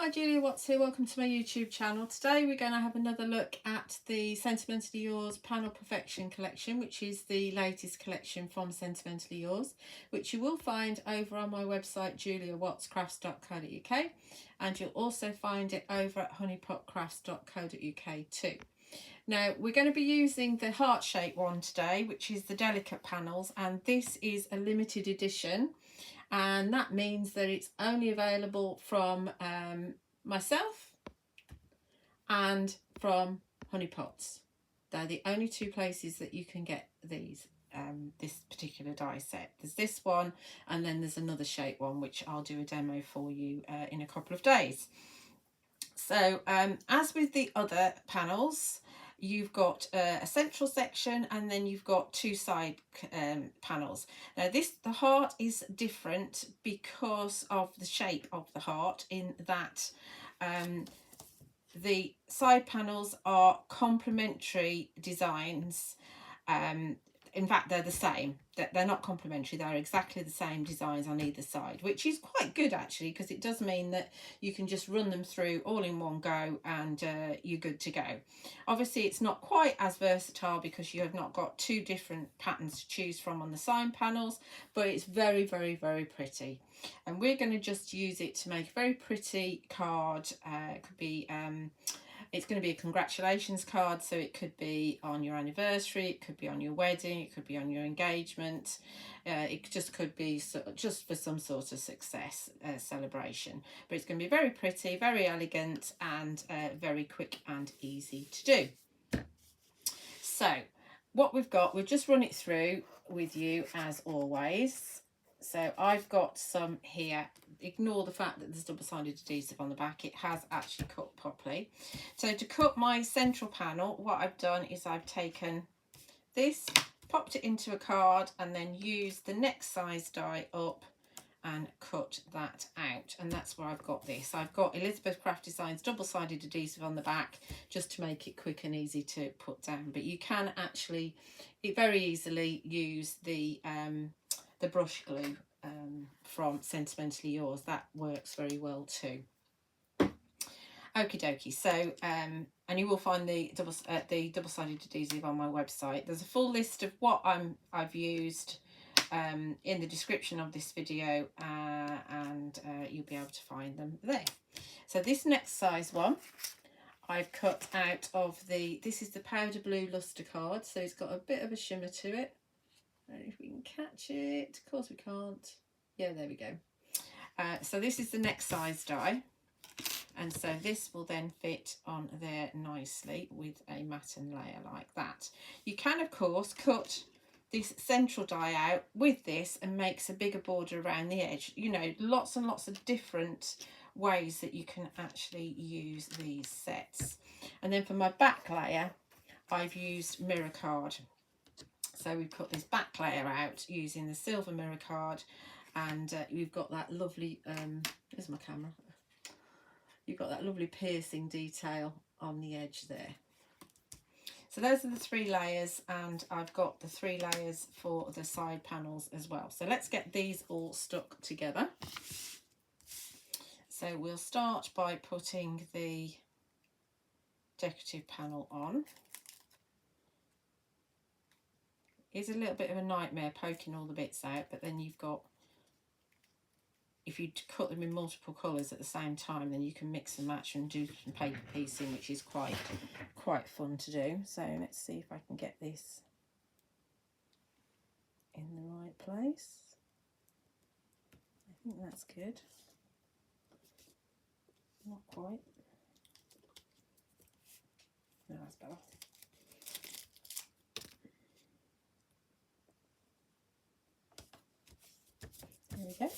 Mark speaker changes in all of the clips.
Speaker 1: Hi Julia Watts here, welcome to my YouTube channel. Today we're going to have another look at the Sentimentally Yours Panel Perfection collection, which is the latest collection from Sentimentally Yours, which you will find over on my website juliawattscrafts.co.uk, and you'll also find it over at honeypotcrafts.co.uk too. Now we're going to be using the heart shape one today, which is the delicate panels, and this is a limited edition. And that means that it's only available from myself and from Honey Pots. They're the only two places that you can get these this particular die set. There's this one, and then there's another shape one, which I'll do a demo for you in a couple of days. So as with the other panels, you've got a central section and then you've got two side panels. Now the heart is different because of the shape of the heart, in that the side panels are complementary designs. In fact, they're the same. They're not complementary, they're exactly the same designs on either side, which is quite good actually, because it does mean that you can just run them through all in one go and you're good to go. Obviously it's not quite as versatile because you have not got two different patterns to choose from on the side panels, but it's very, very, very pretty. And we're going to just use it to make a very pretty card. It could be it's going to be a congratulations card, so it could be on your anniversary, it could be on your wedding, it could be on your engagement, it just could be just for some sort of success celebration. But it's going to be very pretty, very elegant, and very quick and easy to do. So what we've got, we'll just run it through with you as always. So I've got some here. Ignore the fact that there's double-sided adhesive on the back. It has actually cut properly. So to cut my central panel, what I've done is I've taken this, popped it into a card, and then used the next size die up and cut that out. And that's where I've got this. I've got Elizabeth Craft Designs double-sided adhesive on the back just to make it quick and easy to put down. But you can actually very easily use the brush glue from Sentimentally Yours. That works very well too. Okie dokie. So and you will find the double-sided adhesive on my website. There's a full list of what I've used in the description of this video, and you'll be able to find them there. So this next size one I've cut out of this is the powder blue Lustre card, so it's got a bit of a shimmer to it. I don't know if we can catch it. Of course we can't. Yeah, there we go. So this is the next size die, and so this will then fit on there nicely with a matten layer like that. You can of course cut this central die out with this and makes a bigger border around the edge. You know, lots and lots of different ways that you can actually use these sets. And then for my back layer, I've used mirror card. So we've cut this back layer out using the silver mirror card, and you've got that lovely, there's my camera, you've got that lovely piercing detail on the edge there. So those are the three layers, and I've got the three layers for the side panels as well. So let's get these all stuck together. So we'll start by putting the decorative panel on. It's a little bit of a nightmare poking all the bits out, but then you've got, if you cut them in multiple colours at the same time, then you can mix and match and do some paper piecing, which is quite fun to do. So let's see if I can get this in the right place. I think that's good. Not quite. No, that's better. There we go.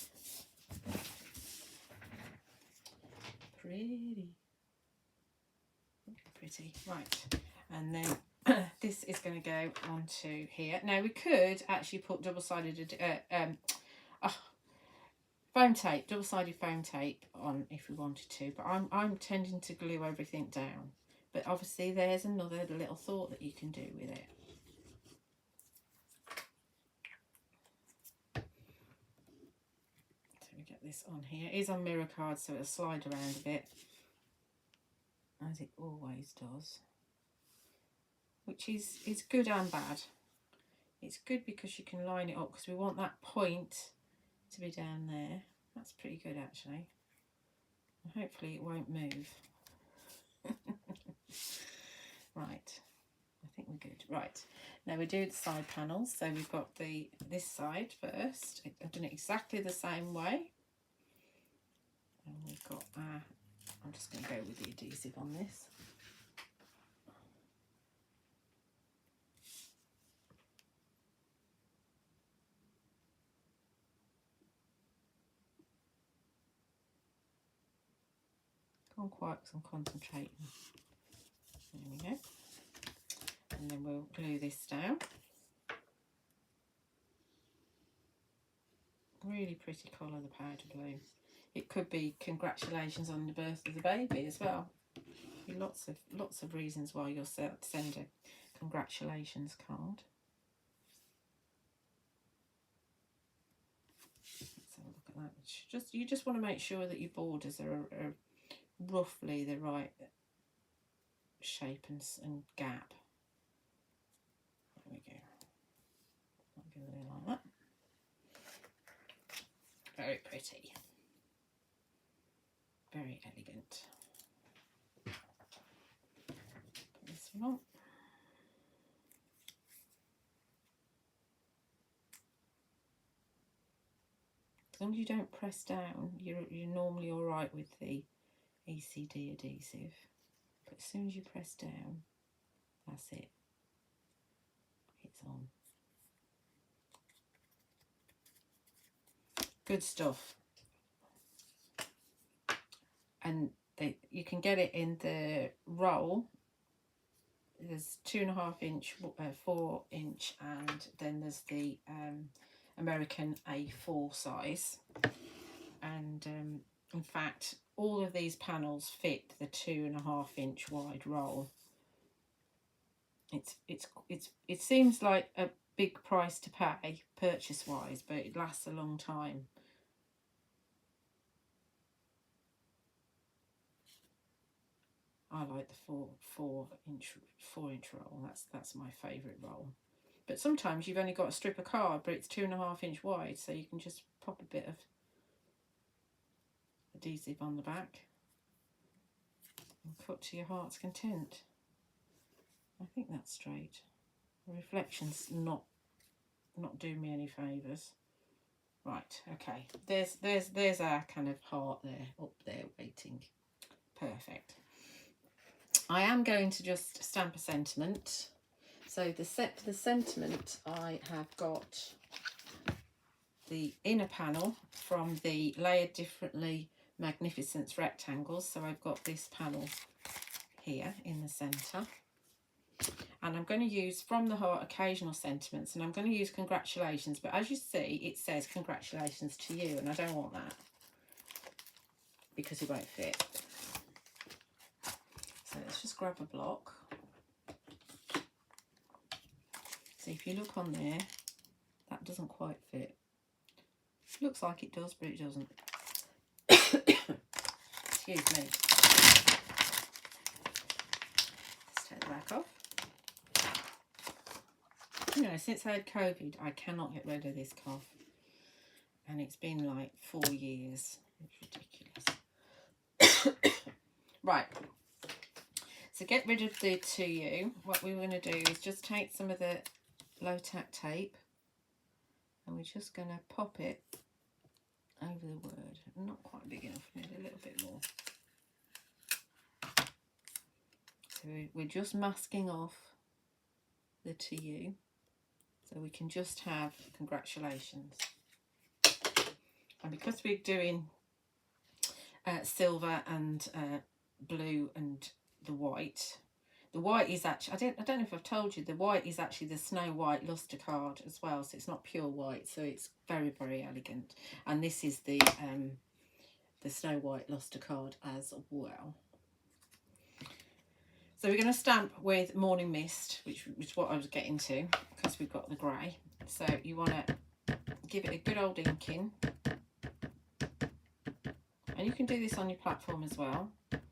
Speaker 1: Pretty. Right. And then this is going to go onto here. Now we could actually put double-sided foam tape, double-sided foam tape on if we wanted to, but I'm tending to glue everything down. But obviously there's another little thought that you can do with it. this on here. It is on mirror card, so it'll slide around a bit, as it always does, which is good and bad. It's good because you can line it up, because we want that point to be down there. That's pretty good actually. And hopefully it won't move. Right, I think we're good. Right, now we do the side panels. So we've got this side first. I've done it exactly the same way. And we've got I'm just going to go with the adhesive on this. Gone quiet because I'm concentrating. There we go. And then we'll glue this down. Really pretty colour, the powder blue. It could be congratulations on the birth of the baby as well. Lots of reasons why you'll send a congratulations card. Let's have a look at that. You just want to make sure that your borders are roughly the right shape and gap. There we go. I'll go there like that. Very pretty. Very elegant. Put this one on. As long as you don't press down, you're normally all right with the ECD adhesive. But as soon as you press down, that's it. It's on. Good stuff. And you can get it in the roll. There's 2.5 inch, 4 inch, and then there's the American A4 size. And in fact, all of these panels fit the 2.5 inch wide roll. It seems like a big price to pay purchase wise, but it lasts a long time. I like the 4 inch roll. That's my favourite roll. But sometimes you've only got a strip of card, but it's 2.5 inch wide, so you can just pop a bit of adhesive on the back and cut to your heart's content. I think that's straight. The reflection's not doing me any favours. Right, okay. There's our kind of heart there, up there waiting. Perfect. I am going to just stamp a sentiment. So for the sentiment, I have got the inner panel from the Layered Differently Magnificence rectangles. So I've got this panel here in the centre. And I'm going to use from the heart occasional sentiments, and I'm going to use congratulations. But as you see, it says congratulations to you, and I don't want that because it won't fit. So let's just grab a block. So if you look on there, that doesn't quite fit. Looks like it does, but it doesn't. Excuse me. Let's take the back off. You know, since I had COVID, I cannot get rid of this cough. And it's been like 4 years. It's ridiculous. Right. So get rid of the 2U. What we're going to do is just take some of the low tack tape, and we're just going to pop it over the word. Not quite big enough, we need a little bit more. So we're just masking off the 2U, so we can just have congratulations. And because we're doing silver and blue and the white is actually, I don't know if I've told you, the white is actually the Snow White Lustre card as well, so it's not pure white, so it's very, very elegant. And this is the Snow White Lustre card as well. So we're going to stamp with Morning Mist, which is what I was getting to, because we've got the grey. So you want to give it a good old inking. And you can do this on your platform as well. But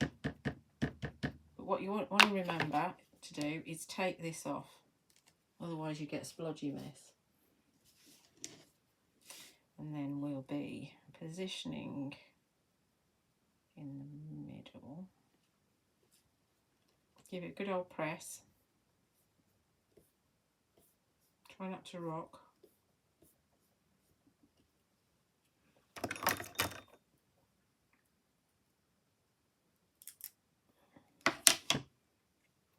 Speaker 1: what you want to remember to do is take this off, otherwise you get a splodgy mess. And then we'll be positioning in the middle. Give it a good old press. Try not to rock.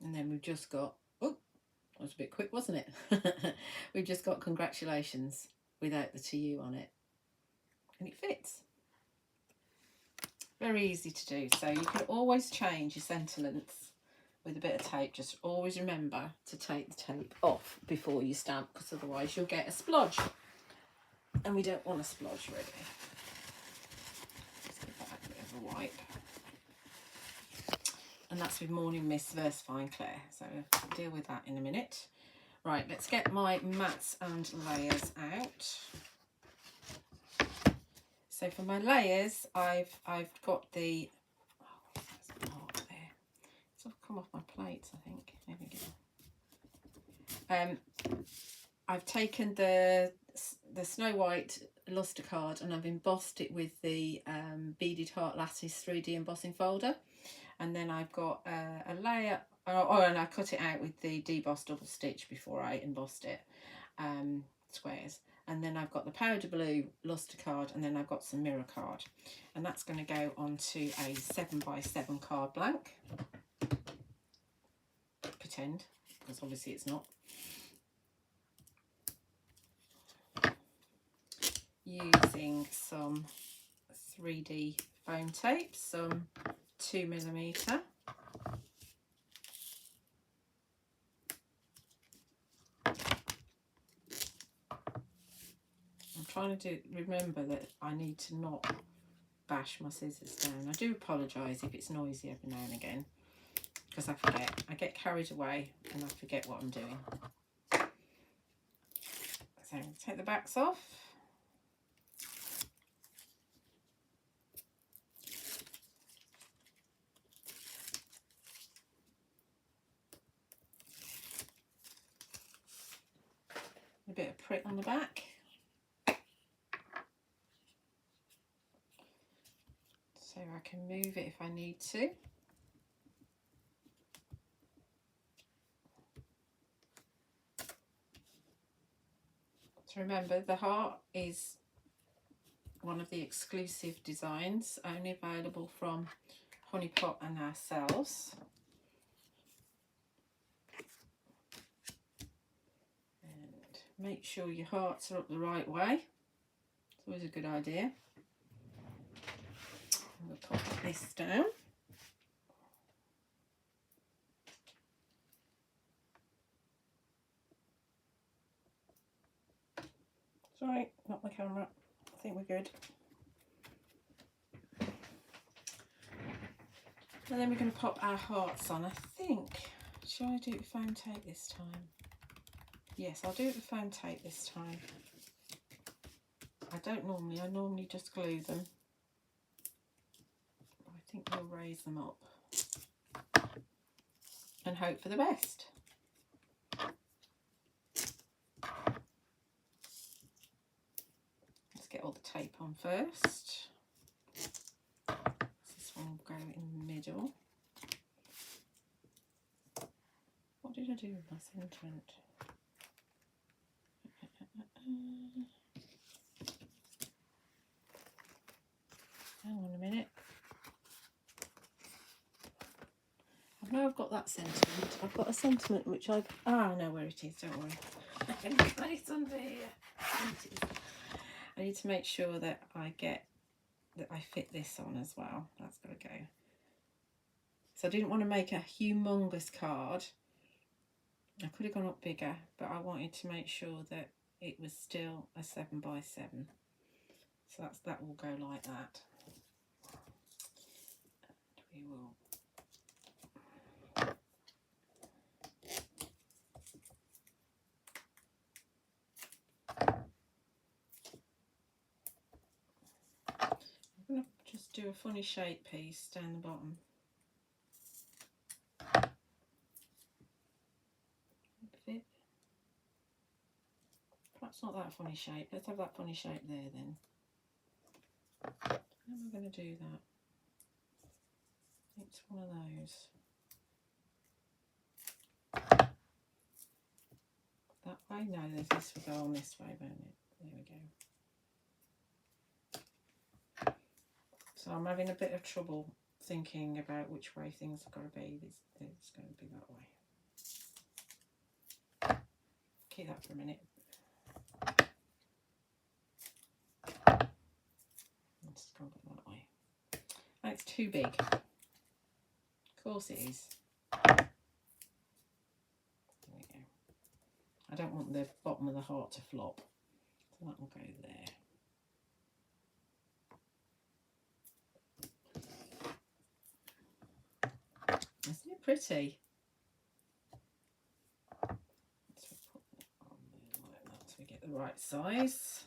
Speaker 1: And then we've just got, oh, that was a bit quick, wasn't it? We've just got congratulations without the TU on it. And it fits. Very easy to do. So you can always change your sentiments with a bit of tape. Just always remember to take the tape off before you stamp, because otherwise you'll get a splodge. And we don't want a splodge, really. Let's give that a bit of a wipe. And that's with Morning Mist Versafine Clair. So we'll deal with that in a minute. Right, let's get my mats and layers out. So for my layers, I've got the, oh, there's a mark there. It's all come off my plates, I think. There we go. I've taken the Snow White Lustre card and I've embossed it with the Beaded Heart Lattice 3D embossing folder. And then I've got a layer, and I cut it out with the Debossed double stitch before I embossed it, squares. And then I've got the powder blue Lustre card, and then I've got some mirror card. And that's going to go onto a 7x7 card blank. Pretend, because obviously it's not. Using some 3D foam tape, some 2mm. I'm trying to remember that I need to not bash my scissors down. I do apologise if it's noisy every now and again, because I forget. I get carried away and I forget what I'm doing. So take the backs off. A bit of print on the back. So I can move it if I need to. So remember, the heart is one of the exclusive designs, only available from Honeypot and ourselves. And make sure your hearts are up the right way. It's always a good idea. We'll pop this down. Sorry, not my camera. I think we're good. And then we're going to pop our hearts on. I think, shall I do it with foam tape this time? Yes, I'll do it with foam tape this time. I normally just glue them. I think we'll raise them up and hope for the best. Let's get all the tape on first. This one will go in the middle. What did I do with my sentiment? Hang on a minute. I know I've got that sentiment. I've got a sentiment which I know where it is, don't worry. It's under here. I need to make sure that I fit this on as well. That's got to go. So I didn't want to make a humongous card. I could have gone up bigger, but I wanted to make sure that it was still a 7x7. So that will go like that. And we will I'm going to just do do a funny shape piece down the bottom. Fit. Perhaps not that funny shape. Let's have that funny shape there then. How am I going to do that? It's one of those. That way? No, this will go on this way, won't it? There we go. So I'm having a bit of trouble thinking about which way things have got to be. It's going to be that way. Keep that for a minute. Let's go that way. That's too big. Of course it is. There we go. I don't want the bottom of the heart to flop, so that will go there. Isn't it pretty? So put that on there like that so we get the right size.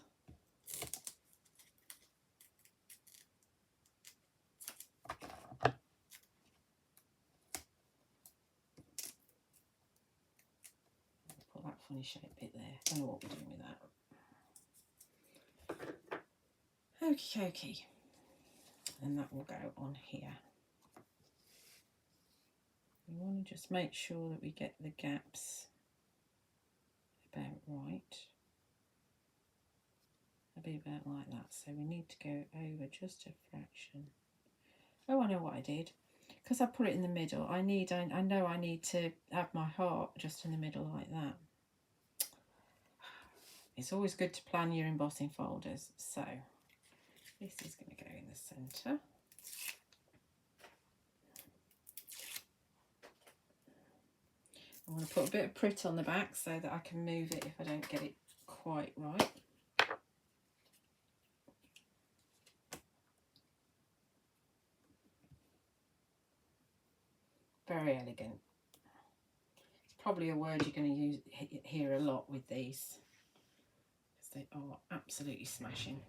Speaker 1: Put that funny shape bit there. I don't know what we're doing with that. Okie dokie. And that will go on here. We want to just make sure that we get the gaps about right. It'll be about like that. So we need to go over just a fraction. Oh, I know what I did. Because I put it in the middle, I know I need to have my heart just in the middle like that. It's always good to plan your embossing folders. So this is going to go in the centre. I'm going to put a bit of Prit on the back so that I can move it if I don't get it quite right. Very elegant. It's probably a word you're going to use hear a lot with these, because they are absolutely smashing.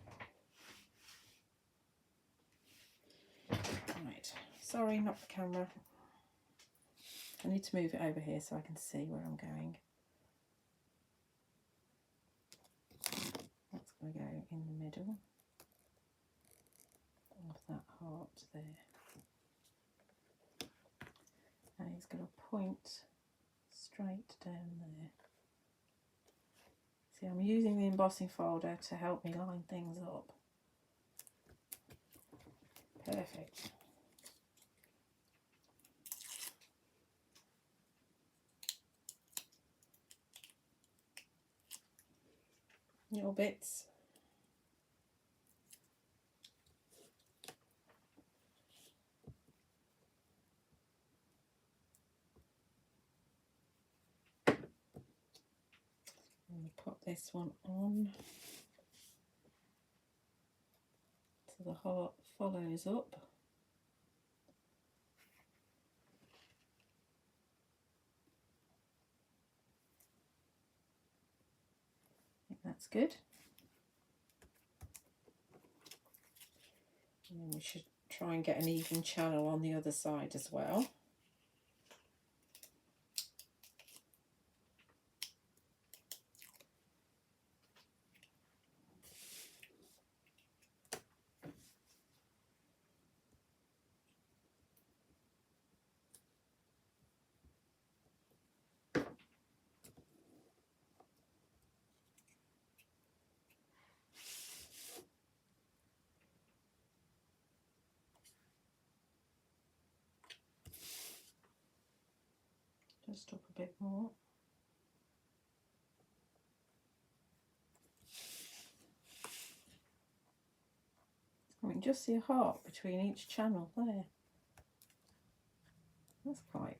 Speaker 1: Right, sorry, not the camera. I need to move it over here so I can see where I'm going. That's going to go in the middle of that heart there. And it's going to point straight down there. See, I'm using the embossing folder to help me line things up. Perfect. Little bits. I'm going to put this one on so the heart follows up. I think that's good. And then we should try and get an even channel on the other side as well. Just up a bit more. I can just see a heart between each channel there. That's quite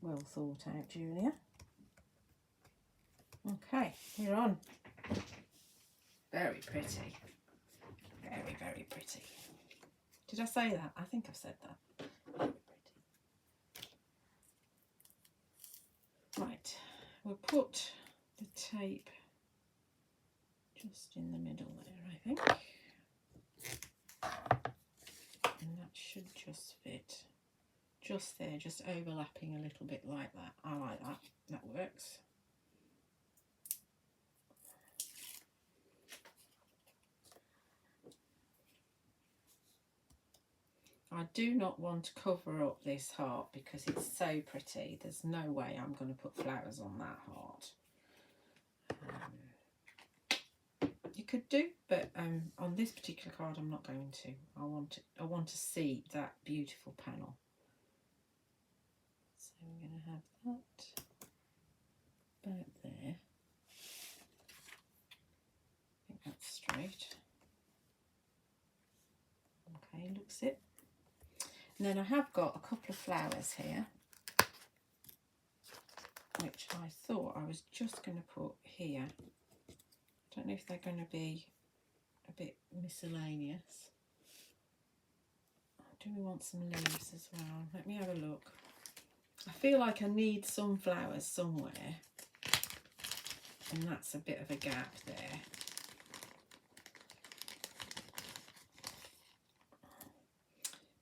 Speaker 1: well thought out, Julia. Okay, we're on. Very pretty. Very, very pretty. Did I say that? I think I've said that. Very pretty. Right, we'll put the tape just in the middle there, I think. should just fit just there, just overlapping a little bit like that. I like that. That works. I do not want to cover up this heart because it's so pretty. There's no way I'm going to put flowers on that heart. You could do, but on this particular card I'm not going to. I want to see that beautiful panel. So we're going to have that about there. I think that's straight. Okay, looks it. And then I have got a couple of flowers here, which I thought I was just going to put here. I don't know if they're going to be a bit miscellaneous. Do we want some leaves as well? Let me have a look. I feel like I need some flowers somewhere, and that's a bit of a gap there.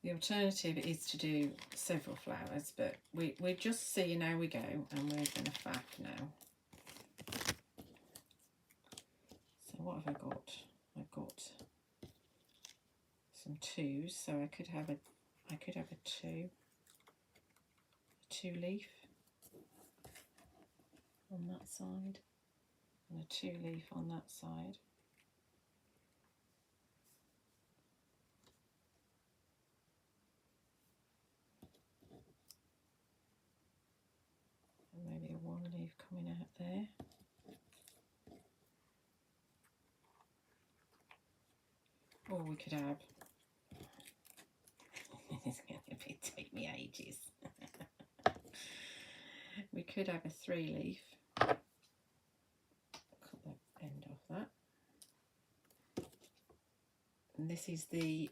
Speaker 1: The alternative is to do several flowers, but we're just seeing how we go, and we're going to faff now. So what have I got? I've got some twos, so I could have a two leaf on that side, and a two leaf on that side. Maybe a one leaf coming out there. Or we could have, this is going to take me ages. We could have a three leaf. Cut the end off that. And this is the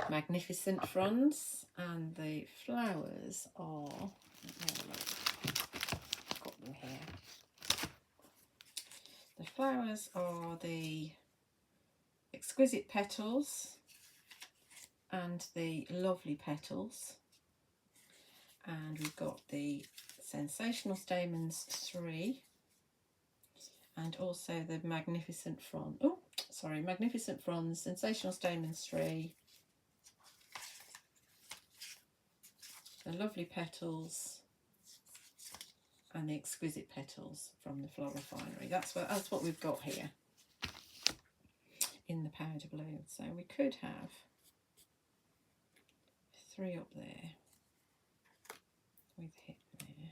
Speaker 1: Magnificent Fronds, and the flowers are, I've got them here. The flowers are the Exquisite Petals and the Lovely Petals, and we've got the Sensational Stamens 3 and also the Magnificent Fronds. Oh, sorry, Magnificent Fronds, Sensational Stamens 3, the Lovely Petals, and the Exquisite Petals from the Floral Finery. That's what we've got here in the powder blue. So we could have three up there with hit there,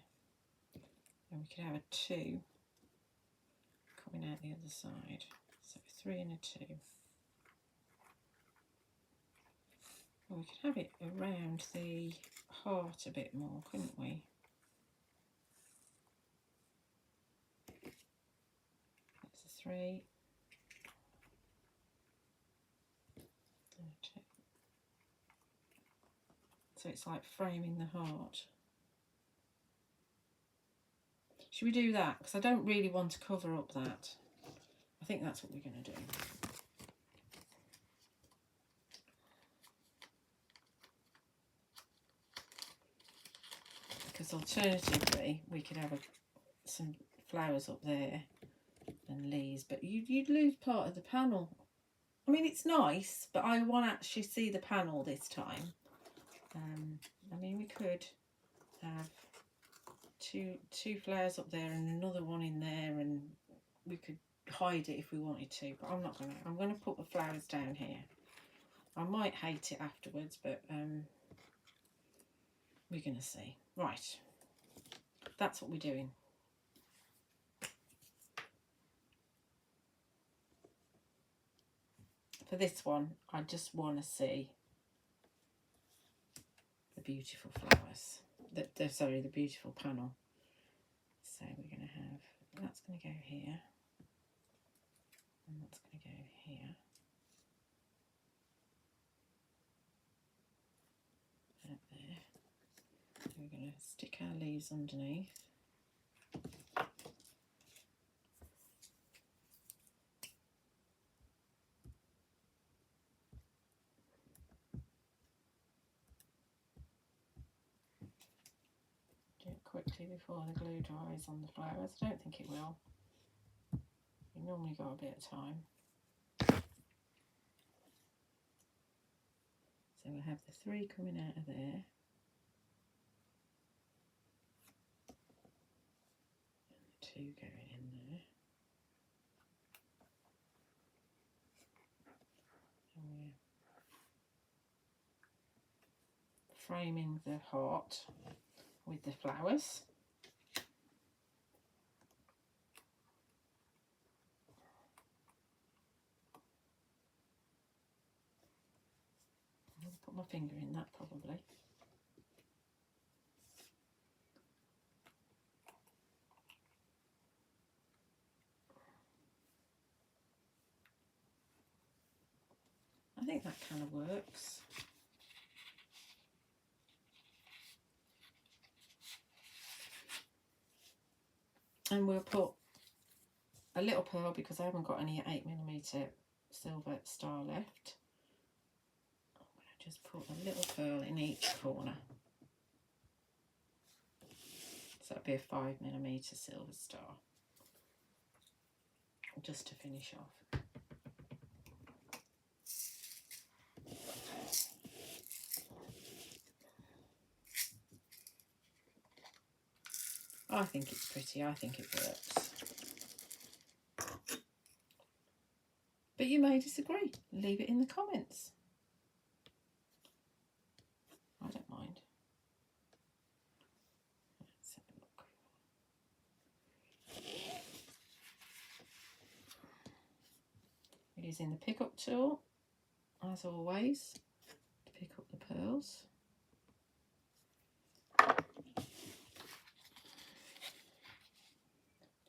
Speaker 1: and we could have a two coming out the other side. So 3 and a 2. Well, we could have it around the heart a bit more, couldn't we? That's a 3 and a 2. So it's like framing the heart. Should we do that? Because I don't really want to cover up that. I think that's what we're going to do. Because alternatively, we could have some flowers up there and leaves, but you'd lose part of the panel. I mean, it's nice, but I want to actually see the panel this time. I mean, we could have two flowers up there and another one in there, and we could hide it if we wanted to, but I'm not going to. I'm going to put the flowers down here. I might hate it afterwards, but we're going to see. Right, that's what we're doing. For this one, I just want to see the beautiful flowers. Sorry, the beautiful panel. So we're going to have, that's going to go here, and that's going to go here. Out there. So we're going to stick our leaves underneath. quickly before the glue dries on the flowers. I don't think it will. You normally got a bit of time. So we'll have the 3 coming out of there. And the 2 going in there. And we're framing the heart with the flowers. I'll put my finger in that probably. I think that kind of works. And we'll put a little pearl because I haven't got any 8mm silver star left. I'm going to just put a little pearl in each corner. So it'll be a 5mm silver star, just to finish off. I think it's pretty, I think it works. But you may disagree. Leave it in the comments. I don't mind. Let's have a look. Using the pick up tool, as always, to pick up the pearls.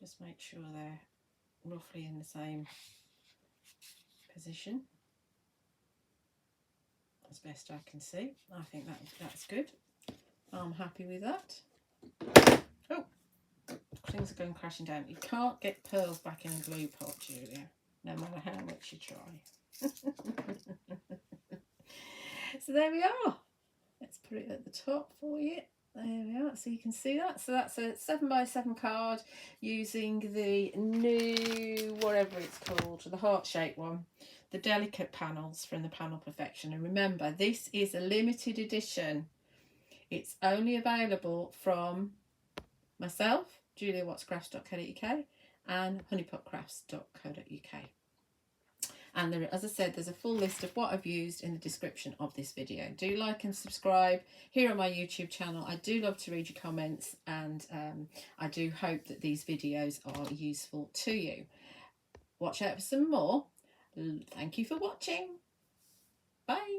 Speaker 1: Just make sure they're roughly in the same position as best I can see. I think that's good. I'm happy with that. Oh, things are going crashing down. You can't get pearls back in the glue pot, Julia, no matter how much you try. So there we are. Let's put it at the top for you. There we are, so you can see that. So that's a 7x7 card using the new, whatever it's called, the heart-shaped one, the delicate panels from the Panel Perfection. And remember, this is a limited edition. It's only available from myself, juliawattscrafts.co.uk, and honeypotcrafts.co.uk. And there, as I said, there's a full list of what I've used in the description of this video. Do like and subscribe here on my YouTube channel. I do love to read your comments, and I do hope that these videos are useful to you. Watch out for some more. Thank you for watching. Bye.